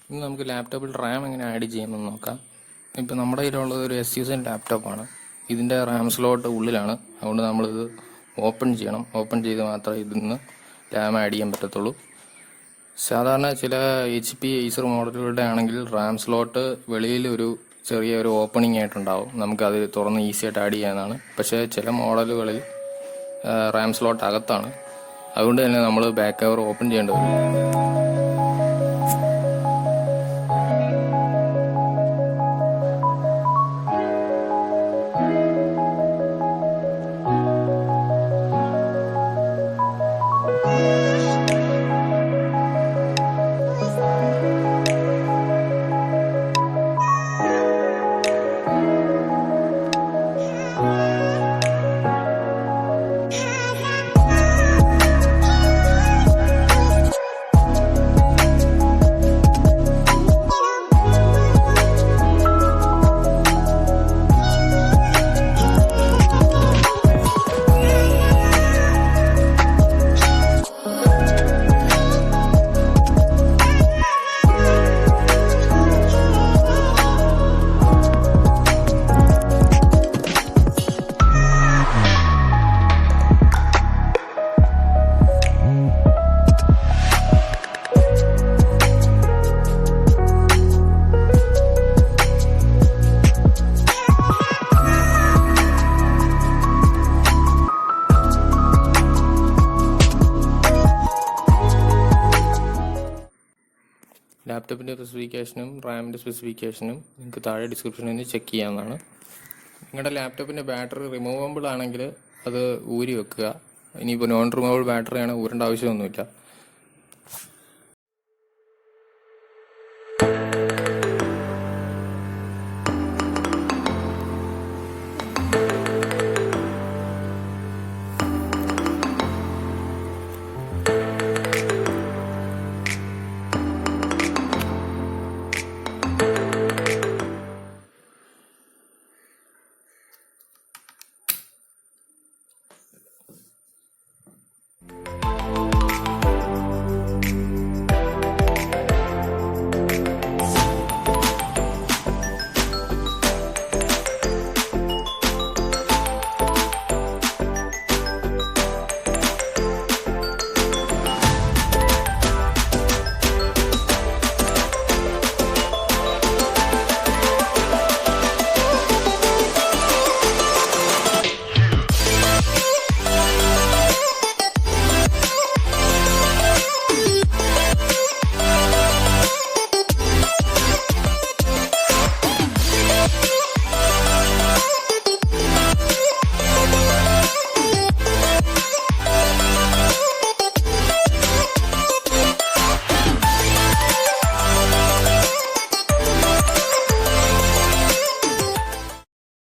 ഇന്ന് നമുക്ക് ലാപ്ടോപ്പിൽ റാം എങ്ങനെ ആഡ് ചെയ്യാമെന്ന് നോക്കാം. ഇപ്പോൾ നമ്മുടെ കയ്യിലുള്ളത് ഒരു ASUS ലാപ്ടോപ്പാണ്. ഇതിൻ്റെ റാം സ്ലോട്ട് ഉള്ളിലാണ്. അതുകൊണ്ട് നമ്മളിത് ഓപ്പൺ ചെയ്യണം. ഓപ്പൺ ചെയ്ത് മാത്രമേ ഇതിൽ നിന്ന് റാം ആഡ് ചെയ്യാൻ പറ്റത്തുള്ളൂ. സാധാരണ ചില HP Acer മോഡലുകളുടെ ആണെങ്കിൽ റാം സ്ലോട്ട് വെളിയിൽ ഒരു ചെറിയൊരു ഓപ്പണിംഗ് ആയിട്ടുണ്ടാവും. നമുക്കത് തുറന്ന് ഈസി ആയിട്ട് ആഡ് ചെയ്യാനാണ്. പക്ഷേ ചില മോഡലുകളിൽ റാം സ്ലോട്ട് അകത്താണ്. അതുകൊണ്ട് തന്നെ നമ്മൾ ബാക്ക് കവർ ഓപ്പൺ ചെയ്യേണ്ടി വരും. ലാപ്ടോപ്പിൻ്റെ സ്പെസിഫിക്കേഷനും റാമിൻ്റെ സ്പെസിഫിക്കേഷനും നിങ്ങൾക്ക് താഴെ ഡിസ്ക്രിപ്ഷനിൽ നിന്ന് ചെക്ക് ചെയ്യാവുന്നതാണ്. നിങ്ങളുടെ ലാപ്ടോപ്പിൻ്റെ ബാറ്ററി റിമൂവബിൾ ആണെങ്കിൽ അത് ഊരി വെക്കുക. ഇനിയിപ്പോൾ നോൺ റിമൂവബിൾ ബാറ്ററി ആണെങ്കിൽ ഊരേണ്ട ആവശ്യമൊന്നുമില്ല.